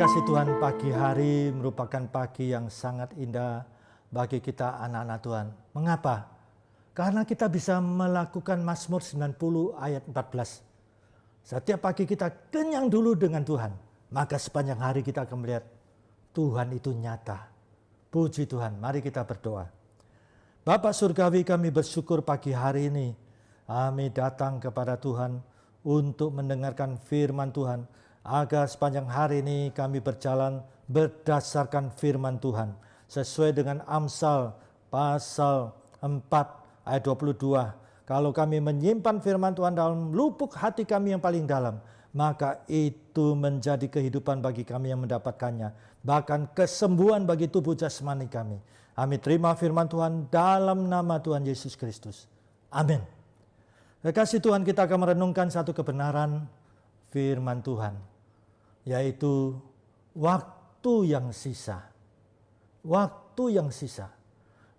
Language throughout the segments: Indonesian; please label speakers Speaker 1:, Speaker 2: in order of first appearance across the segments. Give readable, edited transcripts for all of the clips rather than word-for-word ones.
Speaker 1: Kekasih Tuhan, pagi hari merupakan pagi yang sangat indah bagi kita anak-anak Tuhan. Mengapa? Karena kita bisa melakukan Mazmur 90 ayat 14. Setiap pagi kita kenyang dulu dengan Tuhan, maka sepanjang hari kita akan melihat Tuhan itu nyata. Puji Tuhan, mari kita berdoa. Bapa Surgawi, kami bersyukur pagi hari ini kami datang kepada Tuhan untuk mendengarkan firman Tuhan, agar sepanjang hari ini kami berjalan berdasarkan firman Tuhan sesuai dengan Amsal pasal 4 ayat 22. Kalau kami menyimpan firman Tuhan dalam lubuk hati kami yang paling dalam, maka itu menjadi kehidupan bagi kami yang mendapatkannya, bahkan kesembuhan bagi tubuh jasmani kami. Kami terima firman Tuhan dalam nama Tuhan Yesus Kristus. Amin. Kekasih Tuhan, kita akan merenungkan satu kebenaran firman Tuhan, yaitu waktu yang sisa. Waktu yang sisa.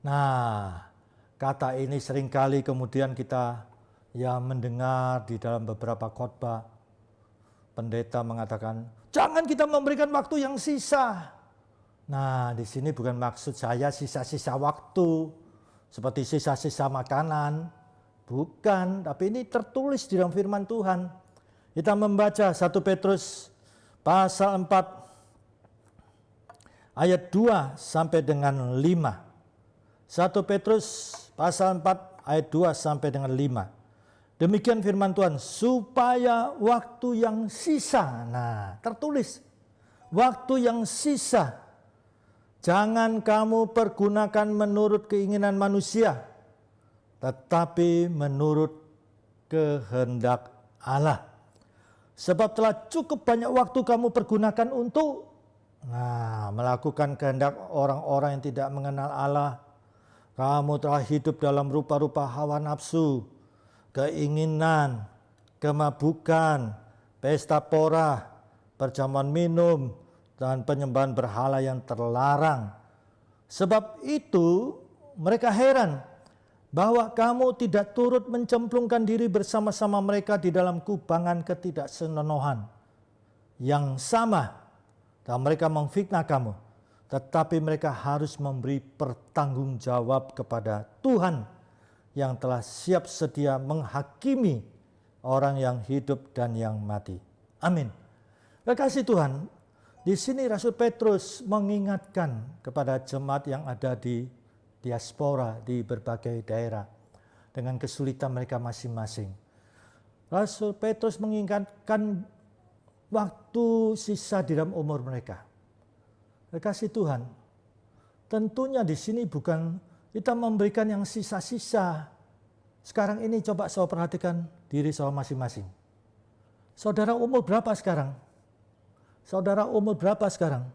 Speaker 1: Nah, kata ini seringkali kemudian kita mendengar di dalam beberapa khotbah. Pendeta mengatakan, jangan kita memberikan waktu yang sisa. Nah, di sini bukan maksud saya sisa-sisa waktu, seperti sisa-sisa makanan. Bukan, tapi ini tertulis di dalam firman Tuhan. Kita membaca 1 Petrus pasal 4 ayat 2 sampai dengan 5. 1 Petrus pasal 4 ayat 2 sampai dengan 5. Demikian firman Tuhan, supaya waktu yang sisa. Nah, tertulis waktu yang sisa jangan kamu pergunakan menurut keinginan manusia, tetapi menurut kehendak Allah. Sebab telah cukup banyak waktu kamu pergunakan untuk melakukan kehendak orang-orang yang tidak mengenal Allah. Kamu telah hidup dalam rupa-rupa hawa nafsu, keinginan, kemabukan, pesta pora, perjamuan minum, dan penyembahan berhala yang terlarang. Sebab itu mereka heran bahwa kamu tidak turut mencemplungkan diri bersama-sama mereka di dalam kubangan ketidaksenonohan yang sama, dan mereka memfitnah kamu, tetapi mereka harus memberi pertanggungjawab kepada Tuhan yang telah siap sedia menghakimi orang yang hidup dan yang mati. Amin. Kekasih Tuhan, di sini Rasul Petrus mengingatkan kepada jemaat yang ada di diaspora di berbagai daerah dengan kesulitan mereka masing-masing. Rasul Petrus mengingatkan waktu sisa di dalam umur mereka. Kekasih Tuhan, tentunya di sini bukan kita memberikan yang sisa-sisa. Sekarang ini coba saya perhatikan diri saya masing-masing. Saudara umur berapa sekarang? Saudara umur berapa sekarang?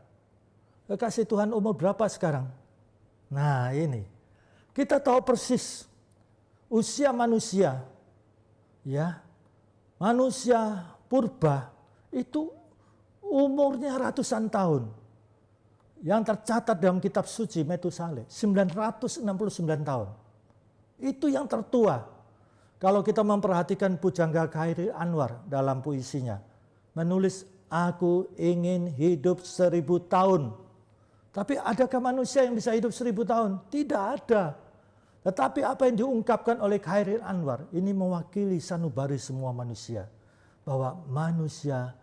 Speaker 1: Kekasih Tuhan umur berapa sekarang? Nah, ini kita tahu persis usia manusia, manusia purba itu umurnya ratusan tahun. Yang tercatat dalam kitab suci Metusaleh 969 tahun. Itu yang tertua. Kalau kita memperhatikan Pujangga Khairil Anwar dalam puisinya, menulis, aku ingin hidup 1000 tahun. Tapi adakah manusia yang bisa hidup 1000 tahun? Tidak ada. Tetapi apa yang diungkapkan oleh Khairil Anwar, ini mewakili sanubari semua manusia. Bahwa manusia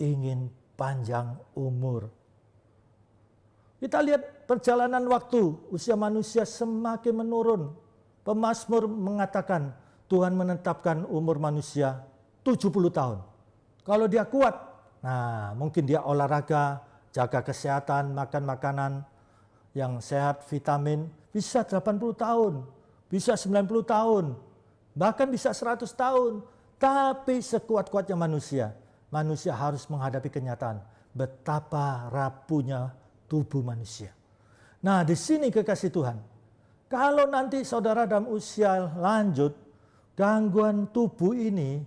Speaker 1: ingin panjang umur. Kita lihat perjalanan waktu, usia manusia semakin menurun. Pemazmur mengatakan, Tuhan menetapkan umur manusia 70 tahun. Kalau dia kuat, mungkin dia olahraga, jaga kesehatan, makan makanan yang sehat, vitamin, bisa 80 tahun, bisa 90 tahun, bahkan bisa 100 tahun. Tapi sekuat-kuatnya manusia harus menghadapi kenyataan betapa rapuhnya tubuh manusia. Nah, di sini kekasih Tuhan, kalau nanti saudara dalam usia lanjut, gangguan tubuh ini,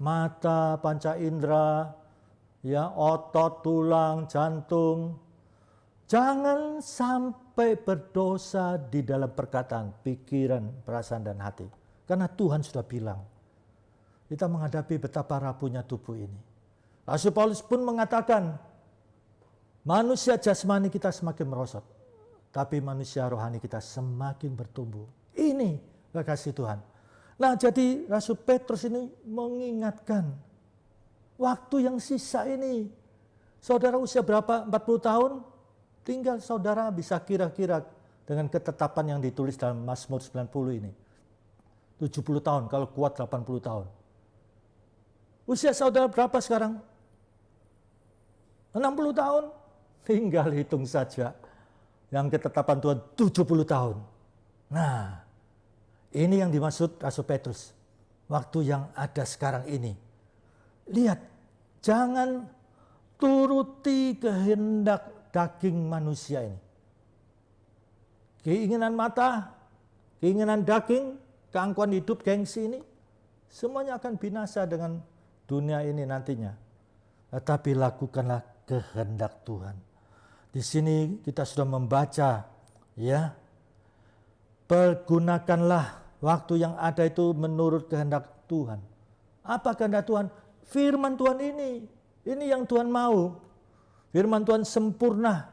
Speaker 1: mata, panca indera, otot, tulang, jantung, jangan sampai berdosa di dalam perkataan, pikiran, perasaan, dan hati. Karena Tuhan sudah bilang, kita menghadapi betapa rapuhnya tubuh ini. Rasul Paulus pun mengatakan, Manusia jasmani kita semakin merosot, tapi manusia rohani kita semakin bertumbuh. Ini kekasih Tuhan. Nah, jadi Rasul Petrus ini mengingatkan waktu yang sisa ini. Saudara usia berapa? 40 tahun? Tinggal saudara bisa kira-kira dengan ketetapan yang ditulis dalam Mazmur 90 ini. 70 tahun, kalau kuat 80 tahun. Usia saudara berapa sekarang? 60 tahun? Tinggal hitung saja. Yang ketetapan Tuhan 70 tahun. Nah, ini yang dimaksud Rasul Petrus. Waktu yang ada sekarang ini. Lihat, jangan turuti kehendak daging manusia ini. Keinginan mata, keinginan daging, keangkuhan hidup, gengsi ini, semuanya akan binasa dengan dunia ini nantinya. Tetapi lakukanlah kehendak Tuhan. Di sini kita sudah membaca, ya, pergunakanlah waktu yang ada itu menurut kehendak Tuhan. Apa kehendak Tuhan? Firman Tuhan ini yang Tuhan mau. Firman Tuhan sempurna,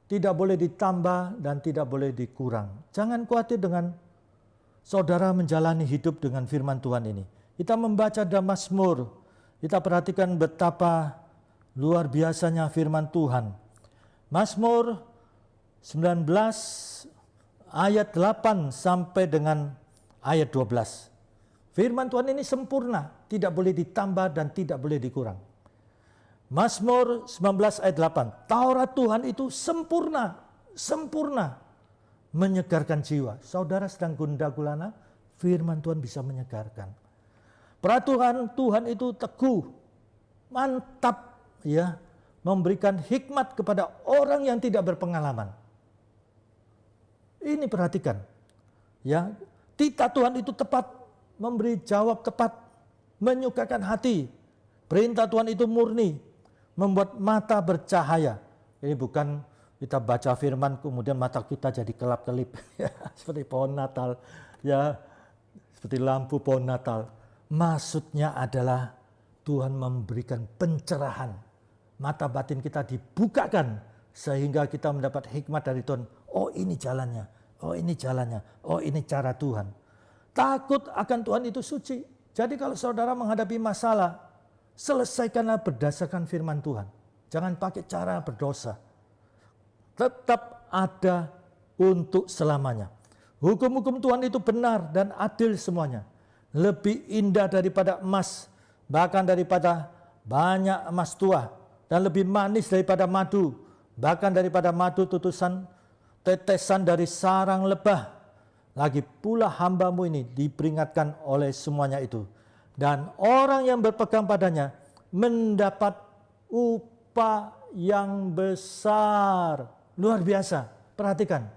Speaker 1: tidak boleh ditambah dan tidak boleh dikurang. Jangan khawatir dengan saudara menjalani hidup dengan firman Tuhan ini. Kita membaca dalam Mazmur, kita perhatikan betapa luar biasanya firman Tuhan. Mazmur 19 ayat 8 sampai dengan ayat 12. Firman Tuhan ini sempurna, tidak boleh ditambah dan tidak boleh dikurang. Mazmur 19 ayat 8. Taurat Tuhan itu sempurna, sempurna, menyegarkan jiwa. Saudara sedang gundah gulana, firman Tuhan bisa menyegarkan. Peraturan Tuhan itu teguh, mantap, ya, memberikan hikmat kepada orang yang tidak berpengalaman. Ini perhatikan, ya, titah Tuhan itu tepat, memberi jawab tepat, menyukakan hati. Perintah Tuhan itu murni, membuat mata bercahaya. Ini bukan kita baca firman kemudian mata kita jadi kelap-kelip, ya, seperti pohon Natal, ya, seperti lampu pohon Natal. Maksudnya adalah Tuhan memberikan pencerahan. Mata batin kita dibukakan sehingga kita mendapat hikmat dari Tuhan. Oh, ini jalannya, oh ini jalannya, oh ini cara Tuhan. Takut akan Tuhan itu suci. Jadi kalau saudara menghadapi masalah, selesaikanlah berdasarkan firman Tuhan. Jangan pakai cara berdosa. Tetap ada untuk selamanya. Hukum-hukum Tuhan itu benar dan adil semuanya. Lebih indah daripada emas, bahkan daripada banyak emas tua, dan lebih manis daripada madu, bahkan daripada madu tutusan tetesan dari sarang lebah. Lagi pula hambamu ini diperingatkan oleh semuanya itu. Dan orang yang berpegang padanya mendapat upah yang besar. Luar biasa, perhatikan.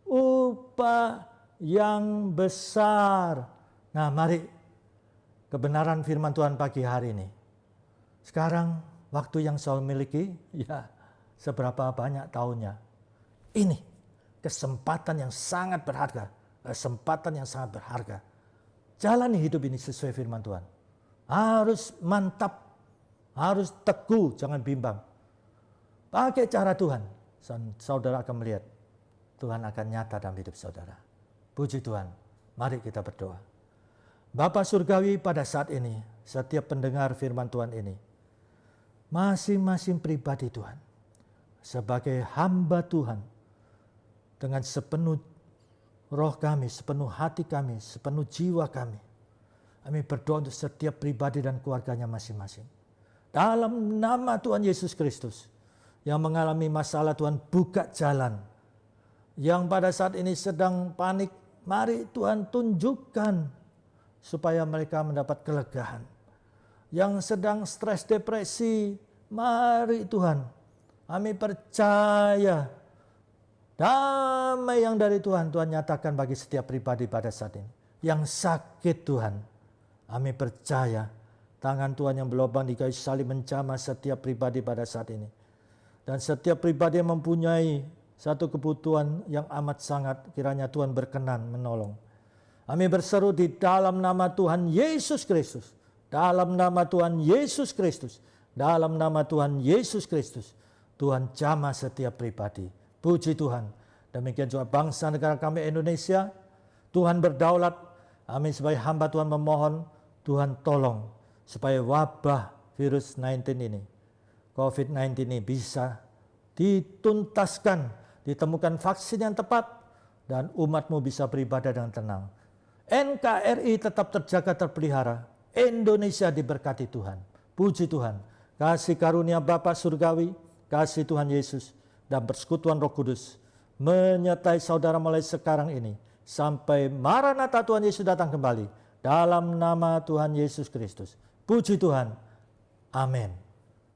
Speaker 1: Upah yang besar. Nah, mari kebenaran firman Tuhan pagi hari ini. Sekarang waktu yang saya miliki, ya seberapa banyak tahunnya. Ini kesempatan yang sangat berharga. Kesempatan yang sangat berharga. Jalani hidup ini sesuai firman Tuhan. Harus mantap, harus teguh, jangan bimbang. Pakai cara Tuhan, saudara akan melihat Tuhan akan nyata dalam hidup saudara. Puji Tuhan, mari kita berdoa. Bapa Surgawi, pada saat ini, setiap pendengar firman Tuhan ini, masing-masing pribadi Tuhan, sebagai hamba Tuhan, dengan sepenuh roh kami, sepenuh hati kami, sepenuh jiwa kami, kami berdoa untuk setiap pribadi dan keluarganya masing-masing. Dalam nama Tuhan Yesus Kristus, yang mengalami masalah Tuhan buka jalan. Yang pada saat ini sedang panik, mari Tuhan tunjukkan supaya mereka mendapat kelegaan. Yang sedang stres depresi, mari Tuhan, kami percaya damai yang dari Tuhan, Tuhan nyatakan bagi setiap pribadi pada saat ini. Yang sakit Tuhan, kami percaya tangan Tuhan yang berlubang di kayu salib menjamah setiap pribadi pada saat ini. Dan setiap pribadi yang mempunyai satu kebutuhan yang amat sangat, kiranya Tuhan berkenan menolong. Kami berseru di dalam nama Tuhan Yesus Kristus. Dalam nama Tuhan Yesus Kristus. Dalam nama Tuhan Yesus Kristus. Tuhan jamah setiap pribadi. Puji Tuhan. Demikian juga bangsa negara kami Indonesia. Tuhan berdaulat. Amin. Sebagai hamba Tuhan memohon, Tuhan tolong supaya wabah virus 19 ini, COVID-19 ini bisa dituntaskan, ditemukan vaksin yang tepat, dan umatmu bisa beribadah dengan tenang. NKRI tetap terjaga, terpelihara. Indonesia diberkati Tuhan. Puji Tuhan. Kasih karunia Bapa Surgawi, kasih Tuhan Yesus, dan persekutuan Roh Kudus menyertai saudara mulai sekarang ini sampai Maranatha Tuhan Yesus datang kembali, dalam nama Tuhan Yesus Kristus. Puji Tuhan. Amin.